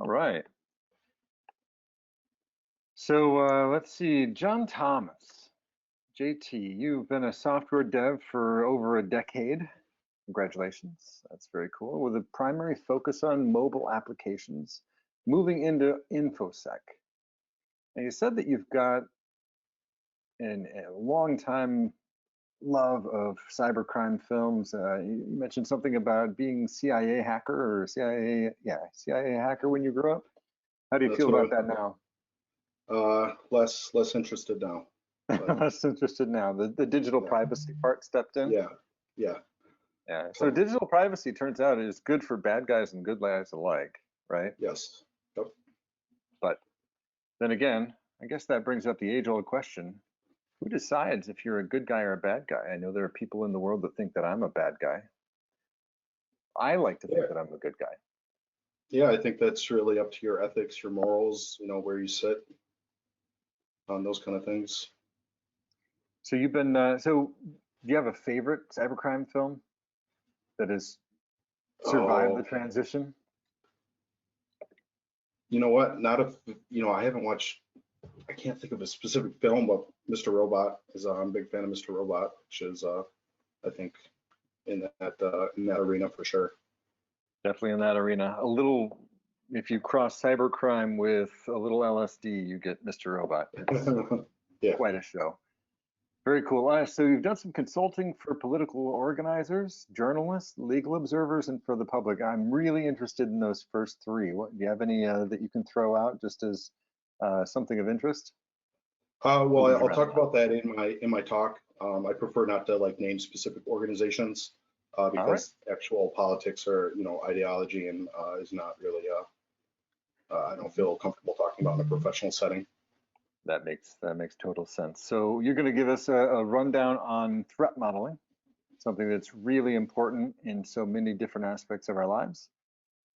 All right. So let's see, John Thomas, JT, you've been a software dev for over a decade. Congratulations, that's very cool. With a primary focus on mobile applications, moving into InfoSec. And you said that you've got a long time love of cybercrime films. You mentioned something about being CIA hacker or CIA hacker when you grew up. How do you That's feel what about that now? Less interested now. Less interested now. The digital Yeah. privacy part stepped in. Yeah. So digital privacy turns out is good for bad guys and good guys alike, right? Yes. Yep. But then again, I guess that brings up the age-old question: who decides if you're a good guy or a bad guy? I know there are people in the world that think that I'm a bad guy. I like to think that I'm a good guy. Yeah, I think that's really up to your ethics, your morals, where you sit on those kind of things. So you've been, do you have a favorite cybercrime film that has survived the transition? You know what? I haven't watched, I can't think of a specific film, but Mr. Robot I'm a big fan of Mr. Robot, which is, I think, in that arena for sure. Definitely in that arena. A little, if you cross cybercrime with a little LSD, you get Mr. Robot. It's quite a show. Very cool. So you've done some consulting for political organizers, journalists, legal observers, and for the public. I'm really interested in those first three. Do you have any that you can throw out just as something of interest? Well, I'll talk about that in my talk. I prefer not to name specific organizations because actual politics or ideology and is not really I don't feel comfortable talking about in a professional setting. That makes total sense. So you're going to give us a rundown on threat modeling, something that's really important in so many different aspects of our lives.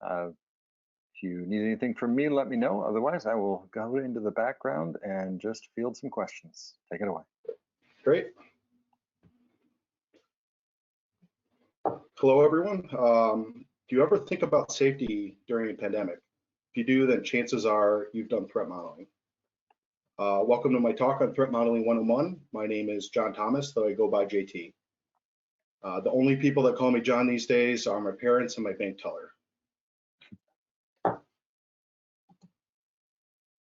If you need anything from me, let me know. Otherwise, I will go into the background and just field some questions. Take it away. Great. Hello, everyone. Do you ever think about safety during a pandemic? If you do, then chances are you've done threat modeling. Welcome to my talk on Threat Modeling 101. My name is John Thomas, though I go by JT. The only people that call me John these days are my parents and my bank teller.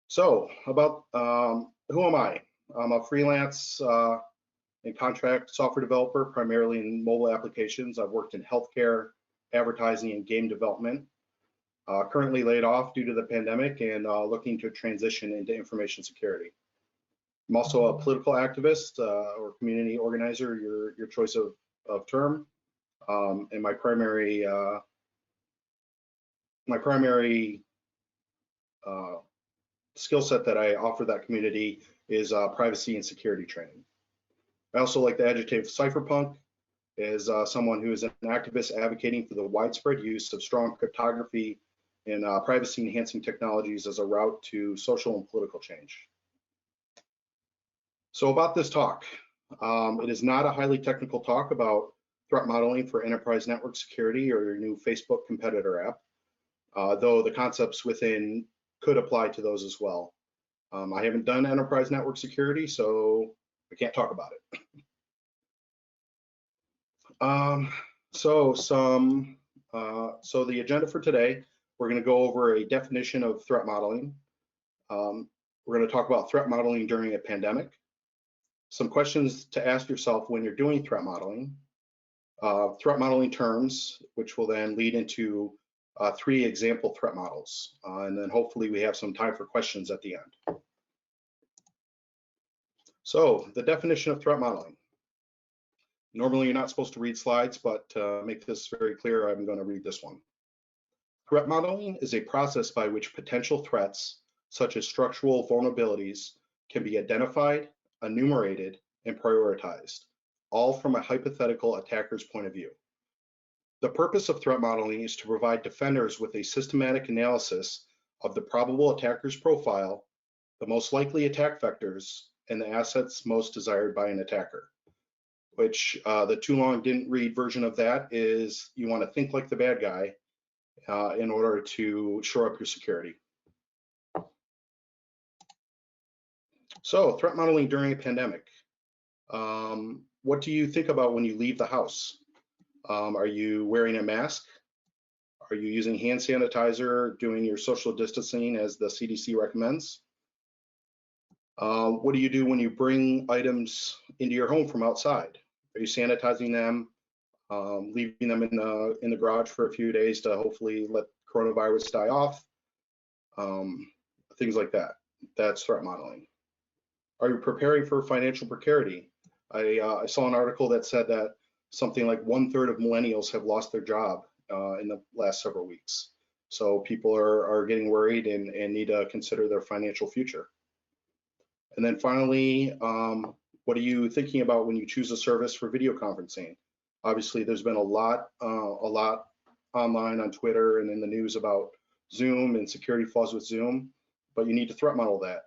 So about who am I? I'm a freelance and contract software developer, primarily in mobile applications. I've worked in healthcare, advertising, and game development. Currently laid off due to the pandemic and looking to transition into information security. I'm also a political activist or community organizer, your choice of term. And my primary skill set that I offer that community is privacy and security training. I also like the adjective cypherpunk as someone who is an activist advocating for the widespread use of strong cryptography and privacy enhancing technologies as a route to social and political change. So about this talk, it is not a highly technical talk about threat modeling for enterprise network security or your new Facebook competitor app, though the concepts within could apply to those as well. I haven't done enterprise network security, so I can't talk about it. So the agenda for today, we're going to go over a definition of threat modeling. We're going to talk about threat modeling during a pandemic, some questions to ask yourself when you're doing threat modeling terms, which will then lead into 3 example threat models. And then hopefully we have some time for questions at the end. So the definition of threat modeling. Normally you're not supposed to read slides, but to make this very clear, I'm going to read this one. Threat modeling is a process by which potential threats, such as structural vulnerabilities, can be identified, enumerated, and prioritized, all from a hypothetical attacker's point of view. The purpose of threat modeling is to provide defenders with a systematic analysis of the probable attacker's profile, the most likely attack vectors, and the assets most desired by an attacker. Which the too long didn't read version of that is you want to think like the bad guy in order to shore up your security. So threat modeling during a pandemic. What do you think about when you leave the house? Are you wearing a mask? Are you using hand sanitizer, doing your social distancing as the CDC recommends? What do you do when you bring items into your home from outside? Are you sanitizing them, leaving them in the garage for a few days to hopefully let coronavirus die off? Things like that. That's threat modeling. Are you preparing for financial precarity? I saw an article that said that something like 1/3 of millennials have lost their job in the last several weeks. So people are getting worried and need to consider their financial future. And then finally, what are you thinking about when you choose a service for video conferencing? Obviously, there's been a lot online on Twitter and in the news about Zoom and security flaws with Zoom, but you need to threat model that.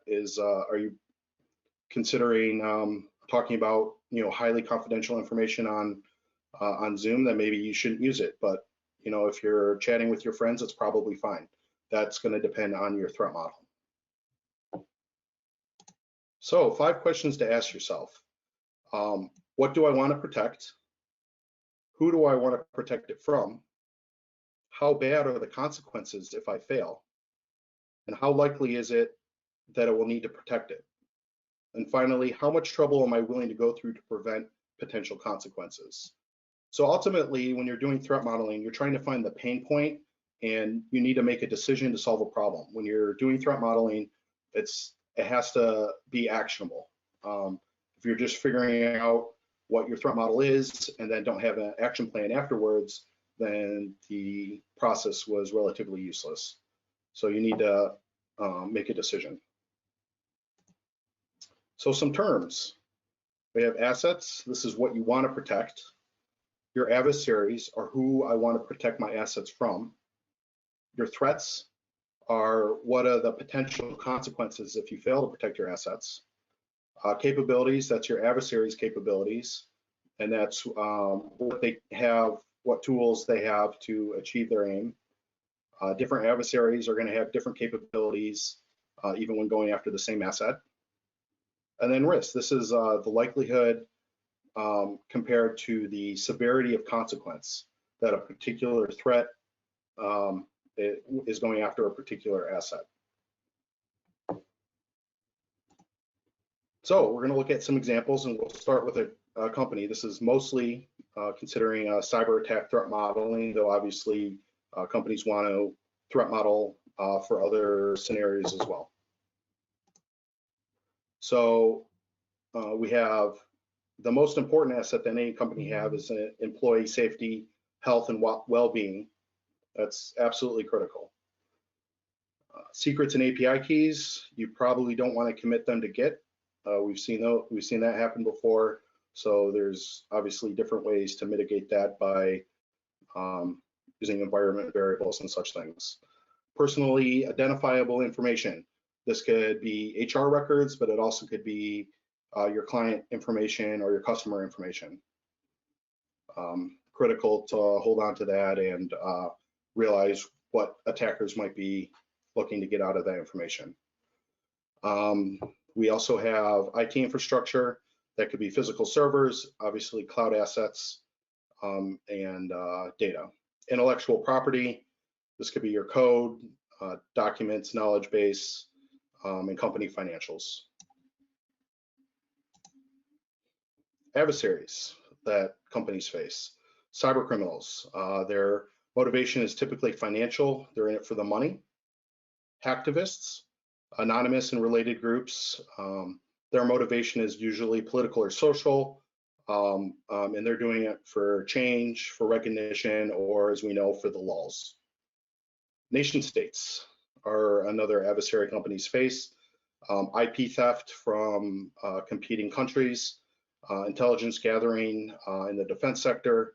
Are you considering talking about highly confidential information on Zoom? That maybe you shouldn't use it, but if you're chatting with your friends, it's probably fine. That's going to depend on your threat model. So 5 questions to ask yourself. What do I want to protect? Who do I want to protect it from? How bad are the consequences if I fail? And how likely is it that I will need to protect it? And finally, how much trouble am I willing to go through to prevent potential consequences? So ultimately, when you're doing threat modeling, you're trying to find the pain point and you need to make a decision to solve a problem. When you're doing threat modeling, it has to be actionable. If you're just figuring out what your threat model is and then don't have an action plan afterwards, then the process was relatively useless. So you need to make a decision. So some terms. We have assets. This is what you want to protect. Your adversaries are who I want to protect my assets from. Your threats are what are the potential consequences if you fail to protect your assets. Capabilities, that's your adversaries' capabilities, and that's what they have, what tools they have to achieve their aim. Different adversaries are going to have different capabilities, even when going after the same asset. And then risk, this is the likelihood compared to the severity of consequence that a particular threat is going after a particular asset. So we're going to look at some examples, and we'll start with a company. This is mostly considering cyber attack threat modeling, though obviously companies want to threat model for other scenarios as well. So we have the most important asset that any company have is employee safety, health, and well-being. That's absolutely critical. Secrets and API keys, you probably don't want to commit them to Git. We've seen that happen before. So there's obviously different ways to mitigate that by using environment variables and such things. Personally identifiable information. This could be HR records, but it also could be your client information or your customer information. Critical to hold on to that and realize what attackers might be looking to get out of that information. We also have IT infrastructure. That could be physical servers, obviously cloud assets, and data. Intellectual property, this could be your code, documents, knowledge base, and company financials. Adversaries that companies face. Cyber criminals, their motivation is typically financial. They're in it for the money. Hacktivists, anonymous and related groups, their motivation is usually political or social, and they're doing it for change, for recognition, or as we know, for the lulz. Nation states are another adversary companies face. IP theft from competing countries, intelligence gathering in the defense sector,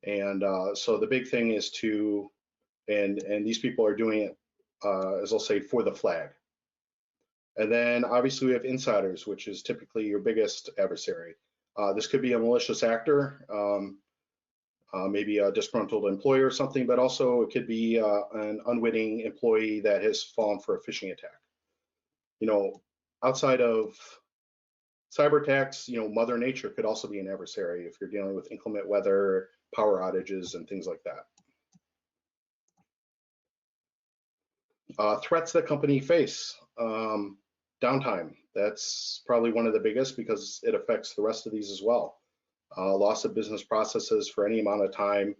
and so the big thing is to, and these people are doing it, as I'll say, for the flag. And then obviously we have insiders, which is typically your biggest adversary. This could be a malicious actor. maybe a disgruntled employee or something, but also it could be an unwitting employee that has fallen for a phishing attack. You know, outside of cyber attacks, you know, Mother Nature could also be an adversary if you're dealing with inclement weather, power outages, and things like that. Threats that company face. Downtime, that's probably one of the biggest because it affects the rest of these as well. Loss of business processes for any amount of time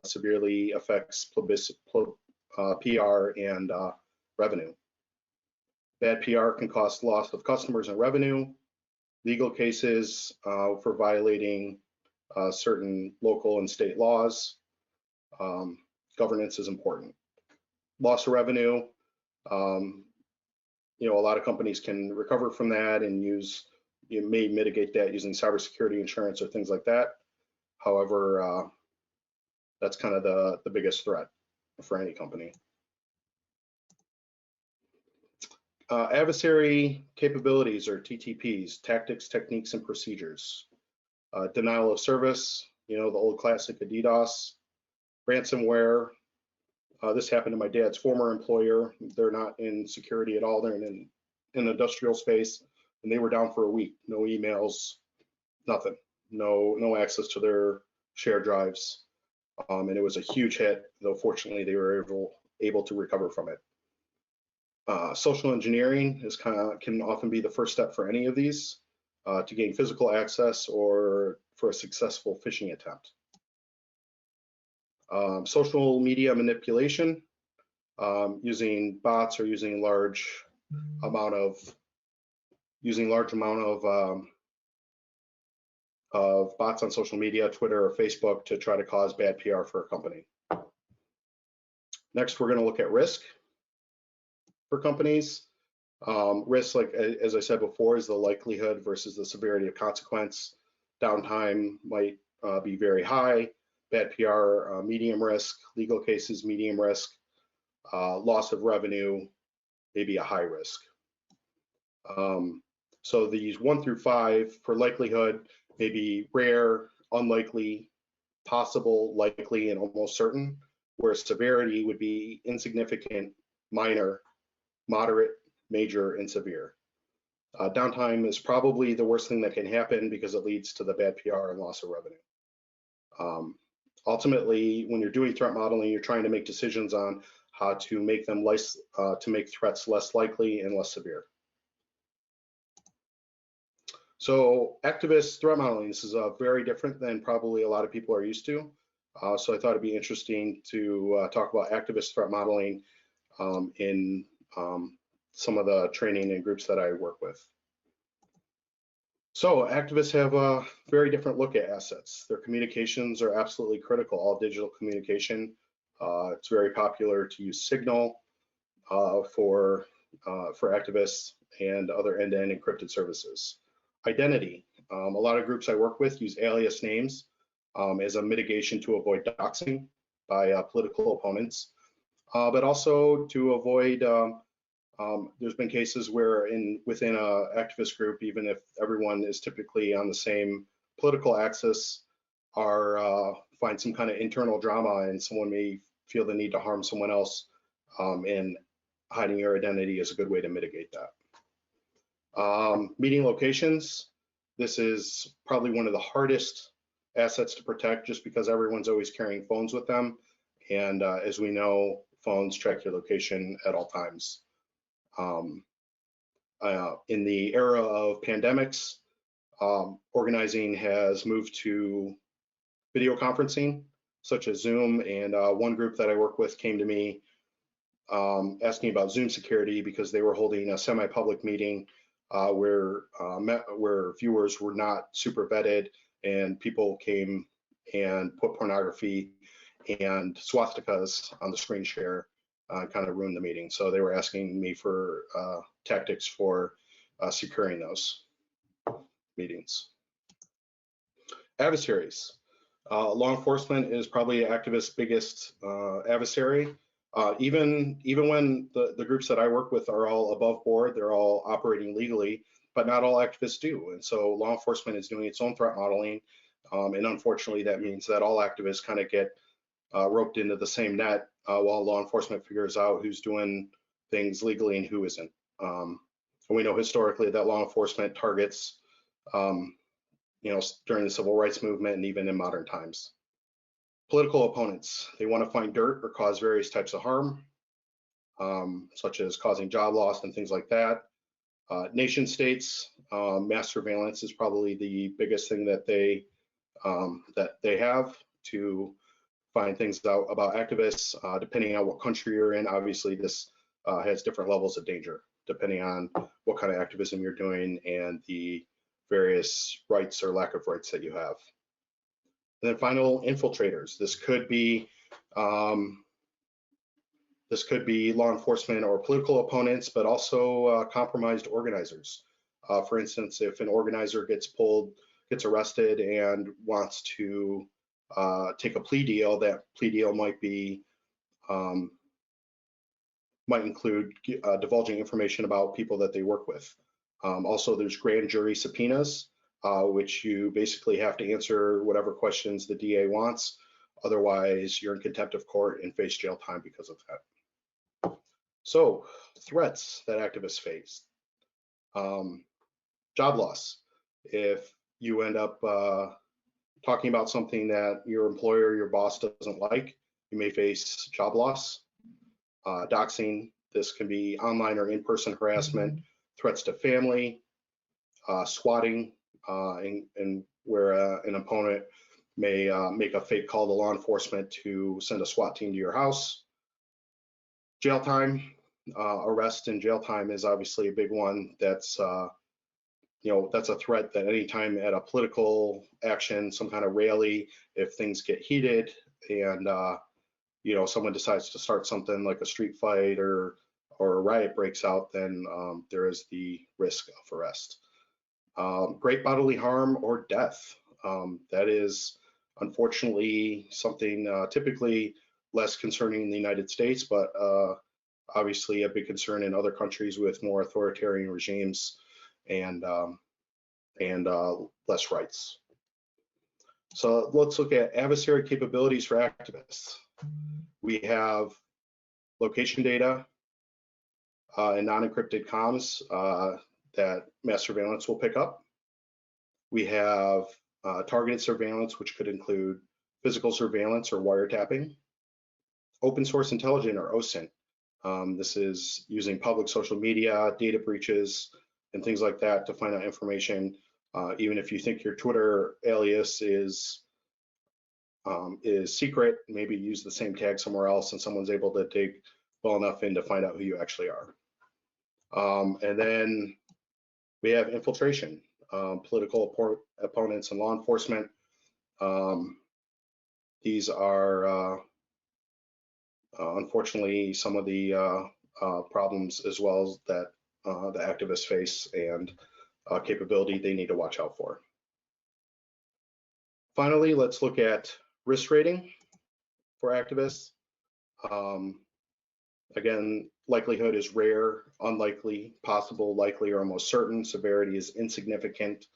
severely affects PR and revenue. Bad PR can cause loss of customers and revenue. Legal cases for violating certain local and state laws. Governance is important. Loss of revenue, you know, a lot of companies can recover from that and you may mitigate that using cybersecurity insurance or things like that. However, that's kind of the biggest threat for any company. Adversary capabilities, or TTPs, tactics, techniques, and procedures. Denial of service, you know, the old classic of DDoS. Ransomware. This happened to my dad's former employer. They're not in security at all. They're in industrial space, and they were down for a week. No emails, nothing. No access to their shared drives. And it was a huge hit, though fortunately they were able to recover from it. Social engineering can often be the first step for any of these to gain physical access or for a successful phishing attempt. Social media manipulation, using bots or using large amount of bots on social media, Twitter or Facebook, to try to cause bad PR for a company. Next, we're going to look at risk for companies. Risk, like as I said before, is the likelihood versus the severity of consequence. Downtime might be very high. Bad PR, medium risk. Legal cases, medium risk. Loss of revenue, maybe a high risk. So these 1 through 5 for likelihood, maybe rare, unlikely, possible, likely, and almost certain, whereas severity would be insignificant, minor, moderate, major, and severe. Downtime is probably the worst thing that can happen because it leads to the bad PR and loss of revenue. Ultimately, when you're doing threat modeling, you're trying to make decisions on how to make them to make threats less likely and less severe. So activist threat modeling, this is very different than probably a lot of people are used to. So I thought it'd be interesting to talk about activist threat modeling in some of the training and groups that I work with. So activists have a very different look at assets. Their communications are absolutely critical, all digital communication. It's very popular to use Signal for activists and other end-to-end encrypted services. Identity. A lot of groups I work with use alias names as a mitigation to avoid doxing by political opponents, but also to avoid, there's been cases where within an activist group, even if everyone is typically on the same political axis, find some kind of internal drama and someone may feel the need to harm someone else, and hiding your identity is a good way to mitigate that. Meeting locations. This is probably one of the hardest assets to protect just because everyone's always carrying phones with them. And as we know, phones track your location at all times. In the era of pandemics, organizing has moved to video conferencing, such as Zoom. And one group that I work with came to me asking about Zoom security because they were holding a semi-public meeting where viewers were not super vetted and people came and put pornography and swastikas on the screen share, kind of ruined the meeting. So they were asking me for tactics for securing those meetings. Adversaries. Law enforcement is probably activists' biggest adversary. Even when the groups that I work with are all above board, they're all operating legally, but not all activists do. And so law enforcement is doing its own threat modeling And unfortunately, that means that all activists kind of get roped into the same net while law enforcement figures out who's doing things legally and who isn't. And we know historically that law enforcement targets, during the civil rights movement and even in modern times. Political opponents, they want to find dirt or cause various types of harm, such as causing job loss and things like that. Nation states, mass surveillance is probably the biggest thing that they have to find things out about activists. Depending on what country you're in, obviously this has different levels of danger, depending on what kind of activism you're doing and the various rights or lack of rights that you have. And then final, infiltrators. This could be law enforcement or political opponents, but also compromised organizers. For instance, if an organizer gets arrested and wants to take a plea deal, that plea deal might include divulging information about people that they work with. Also, there's grand jury subpoenas, which you basically have to answer whatever questions the DA wants. Otherwise, you're in contempt of court and face jail time because of that. So, threats that activists face. Job loss. If you end up talking about something that your employer, your boss doesn't like, you may face job loss. Doxing. This can be online or in-person harassment, threats to family, swatting, and where an opponent may make a fake call to law enforcement to send a SWAT team to your house. Jail time, arrest and jail time is obviously a big one. That's that's a threat that anytime at a political action, some kind of rally, if things get heated and someone decides to start something like a street fight or a riot breaks out, then there is the risk of arrest. Great bodily harm or death. That is unfortunately something typically less concerning in the United States, but obviously a big concern in other countries with more authoritarian regimes and less rights. So let's look at adversary capabilities for activists. We have location data and non-encrypted comms that mass surveillance will pick up. We have targeted surveillance, which could include physical surveillance or wiretapping. Open source intelligence or OSINT. This is using public social media, data breaches, and things like that to find out information. Even if you think your Twitter alias is secret, maybe use the same tag somewhere else and someone's able to dig well enough in to find out who you actually are. And then we have infiltration, political opponents and law enforcement. These are unfortunately some of the problems as well that the activists face and capability they need to watch out for. Finally, let's look at risk rating for activists. Again, likelihood is rare, unlikely, possible, likely, or almost certain. Severity is insignificant,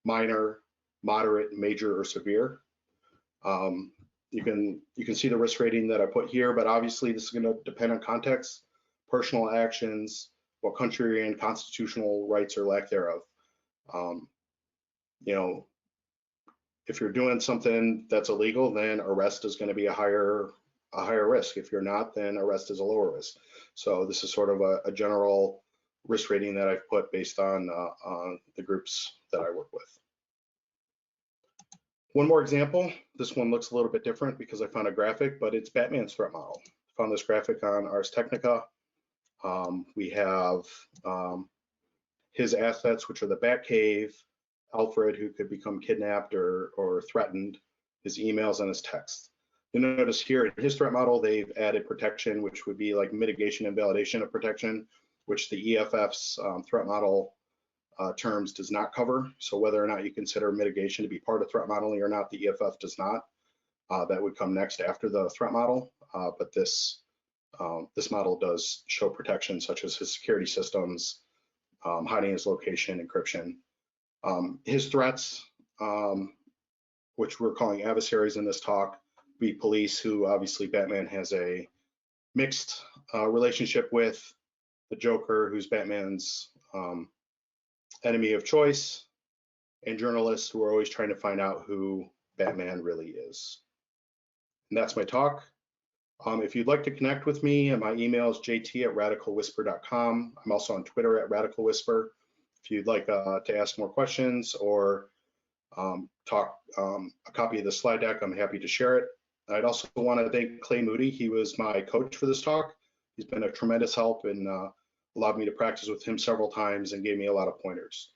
minor, moderate, major, or severe. You can see the risk rating that I put here, but obviously this is going to depend on context, personal actions, what country you're in, constitutional rights or lack thereof. If you're doing something that's illegal, then arrest is going to be a higher risk. If you're not, then arrest is a lower risk. So this is sort of a general risk rating that I've put based on the groups that I work with. One more example. This one looks a little bit different because I found a graphic, but it's Batman's threat model. Found this graphic on Ars Technica. We have his assets, which are the Batcave, Alfred, who could become kidnapped or threatened, his emails, and his text. You'll notice here in his threat model, they've added protection, which would be like mitigation and validation of protection, which the EFF's threat model terms does not cover. So whether or not you consider mitigation to be part of threat modeling or not, the EFF does not. That would come next after the threat model, but this model does show protection such as his security systems, hiding his location, encryption. His threats which we're calling adversaries in this talk, be police, who obviously Batman has a mixed relationship with, the Joker, who's Batman's enemy of choice, and journalists who are always trying to find out who Batman really is. And that's my talk. If you'd like to connect with me, my email is jt@radicalwhisper.com. I'm also on Twitter @radicalwhisper. If you'd like to ask more questions or talk a copy of the slide deck, I'm happy to share it. I'd also want to thank Clay Moody. He was my coach for this talk. He's been a tremendous help and allowed me to practice with him several times and gave me a lot of pointers.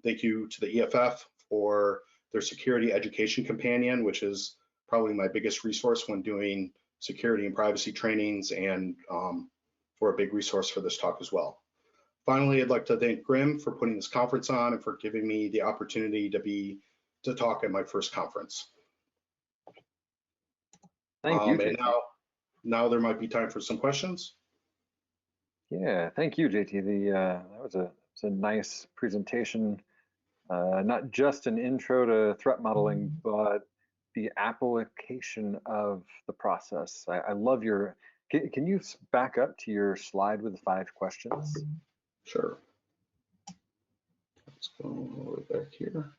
Thank you to the EFF for their security education companion, which is probably my biggest resource when doing security and privacy trainings, and for a big resource for this talk as well. Finally, I'd like to thank GRIMM for putting this conference on and for giving me the opportunity to talk at my first conference. Thank you, JT. And now there might be time for some questions. Yeah, thank you, JT. That was a nice presentation. Not just an intro to threat modeling, but the application of the process. I love your, can you back up to your slide with the 5 questions? Sure. Let's go all the way back here.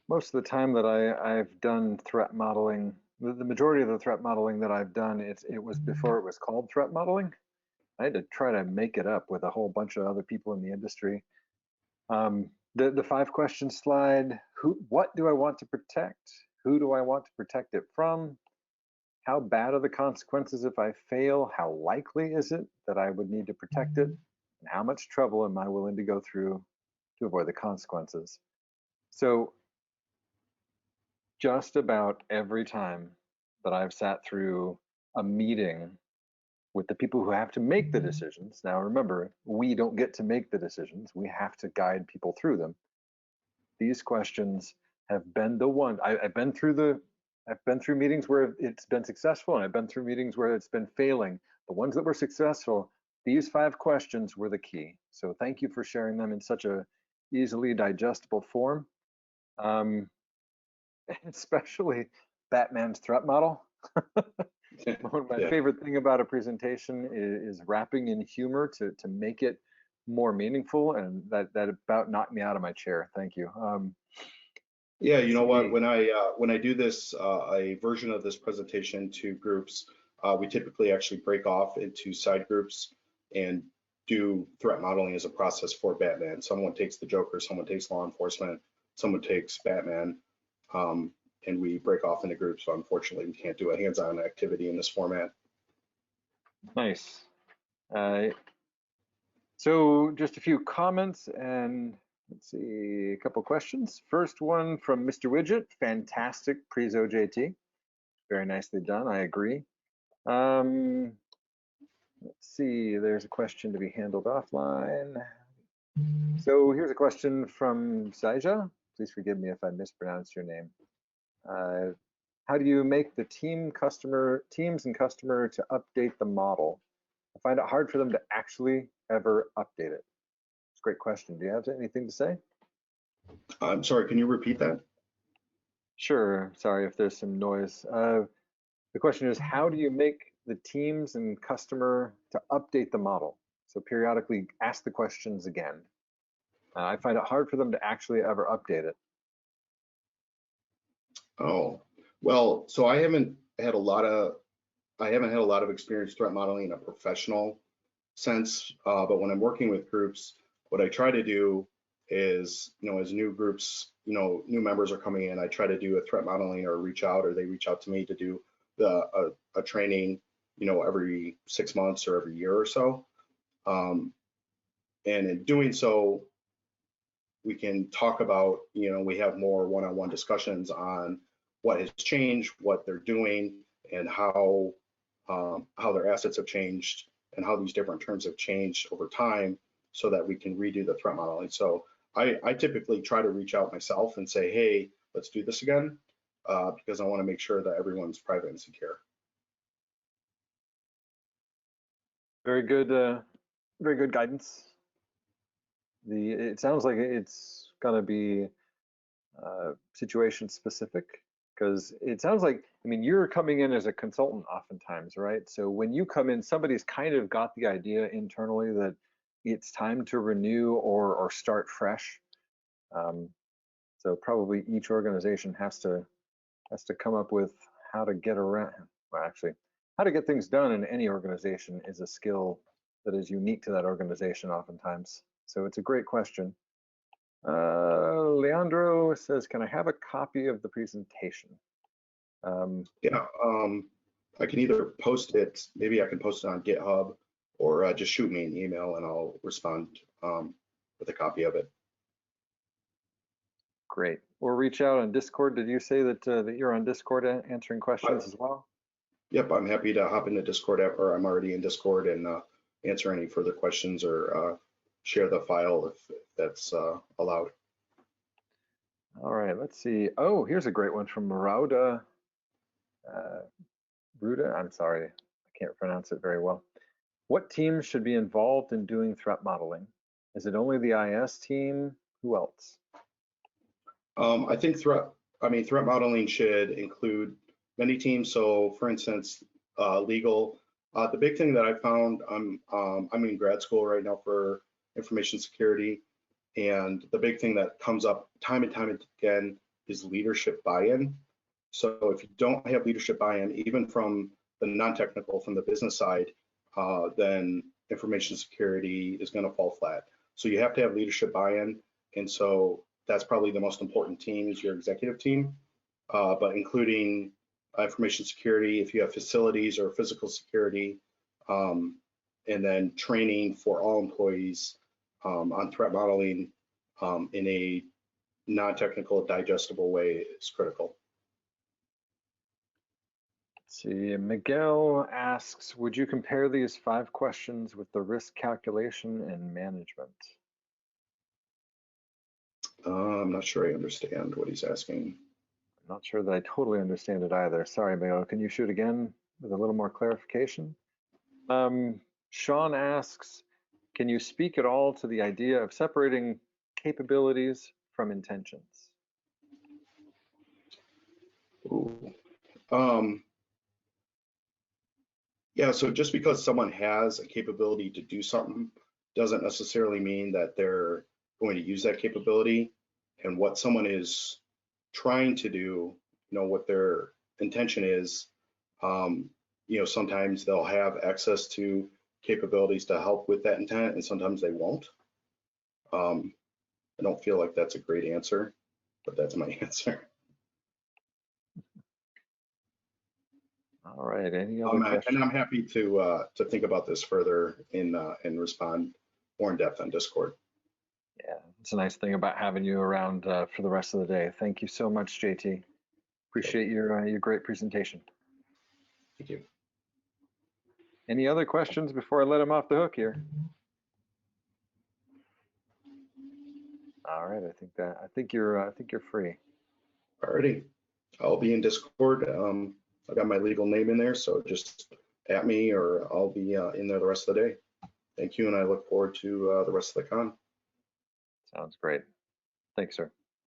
Most of the time that I've done threat modeling, the majority of the threat modeling that I've done, it was before it was called threat modeling. I had to try to make it up with a whole bunch of other people in the industry. The 5 question slide, what do I want to protect? Who do I want to protect it from? How bad are the consequences if I fail? How likely is it that I would need to protect it? And how much trouble am I willing to go through to avoid the consequences? So just about every time that I've sat through a meeting with the people who have to make the decisions. Now, remember, we don't get to make the decisions. We have to guide people through them. These questions have been the one. I've been through meetings where it's been successful, and I've been through meetings where it's been failing. The ones that were successful, these 5 questions were the key. So thank you for sharing them in such a easily digestible form. Especially Batman's threat model. One of my favorite thing about a presentation is wrapping in humor to make it more meaningful, and that about knocked me out of my chair. Thank you. Yeah, you know what? When I do this a version of this presentation to groups, we typically actually break off into side groups and do threat modeling as a process for Batman. Someone takes the Joker, someone takes law enforcement, someone takes Batman. And we break off into groups. So unfortunately, we can't do a hands-on activity in this format. Nice. So just a few comments, and let's see, a couple questions. First one from Mr. Widget. Fantastic prezo, JT. Very nicely done. I agree. Let's see. There's a question to be handled offline. So here's a question from Saija. Please forgive me if I mispronounce your name. How do you make the teams and customer to update the model? I find it hard for them to actually ever update it. It's a great question. Do you have anything to say? I'm sorry, can you repeat that? Sure. Sorry if there's some noise. The question is, how do you make the teams and customer to update the model? So periodically ask the questions again. I find it hard for them to actually ever update it. Oh, well, so I haven't had a lot of experience threat modeling in a professional sense, but when I'm working with groups, what I try to do is, as new groups, new members are coming in, I try to do a threat modeling or reach out, or they reach out to me to do a training, every 6 months or every year or so. And in doing so, we can talk about, we have more one-on-one discussions on what has changed, what they're doing, and how their assets have changed, and how these different terms have changed over time, so that we can redo the threat modeling. So I typically try to reach out myself and say, hey, let's do this again, because I want to make sure that everyone's private and secure. Very good guidance. It sounds like it's gonna be situation specific? Because it sounds like, I mean, you're coming in as a consultant oftentimes, right? So when you come in, somebody's kind of got the idea internally that it's time to renew or start fresh. So probably each organization has to come up with how to get around. Well, actually, how to get things done in any organization is a skill that is unique to that organization oftentimes. So it's a great question. Leandro says, can I have a copy of the presentation? Yeah, I can either post it, maybe I can post it on GitHub, or just shoot me an email and I'll respond with a copy of it. Great. Or reach out on Discord. Did you say that that you're on Discord answering questions as well? Yep, I'm happy to hop into Discord, or I'm already in Discord, and answer any further questions or share the file if that's allowed. All right, let's see. Oh, here's a great one from Rauda. Ruda, I'm sorry, I can't pronounce it very well. What teams should be involved in doing threat modeling? Is it only the IS team? Who else? I think threat modeling should include many teams. So, for instance, legal. The big thing that I found, I'm in grad school right now for information security, and the big thing that comes up time and time again is leadership buy-in. So if you don't have leadership buy-in, even from the non-technical, from the business side, then information security is going to fall flat. So you have to have leadership buy-in, and so that's probably the most important team is your executive team, but including information security, if you have facilities or physical security, and then training for all employees on threat modeling in a non-technical, digestible way is critical. Let's see, Miguel asks, would you compare these 5 questions with the risk calculation and management? I'm not sure I understand what he's asking. I'm not sure that I totally understand it either. Sorry, Miguel, can you shoot again with a little more clarification? Sean asks, can you speak at all to the idea of separating capabilities from intentions? Ooh. Yeah, so just because someone has a capability to do something doesn't necessarily mean that they're going to use that capability. And what someone is trying to do, what their intention is, sometimes they'll have access to capabilities to help with that intent, and sometimes they won't. I don't feel like that's a great answer, but that's my answer. All right, any other questions? And I'm happy to think about this further and respond more in depth on Discord. Yeah, it's a nice thing about having you around for the rest of the day. Thank you so much, JT. Appreciate your great presentation. Thank you. Any other questions before I let him off the hook here? All right, I think you're free. Alrighty, I'll be in Discord. I got my legal name in there, so just at me, or I'll be in there the rest of the day. Thank you, and I look forward to the rest of the con. Sounds great. Thanks, sir.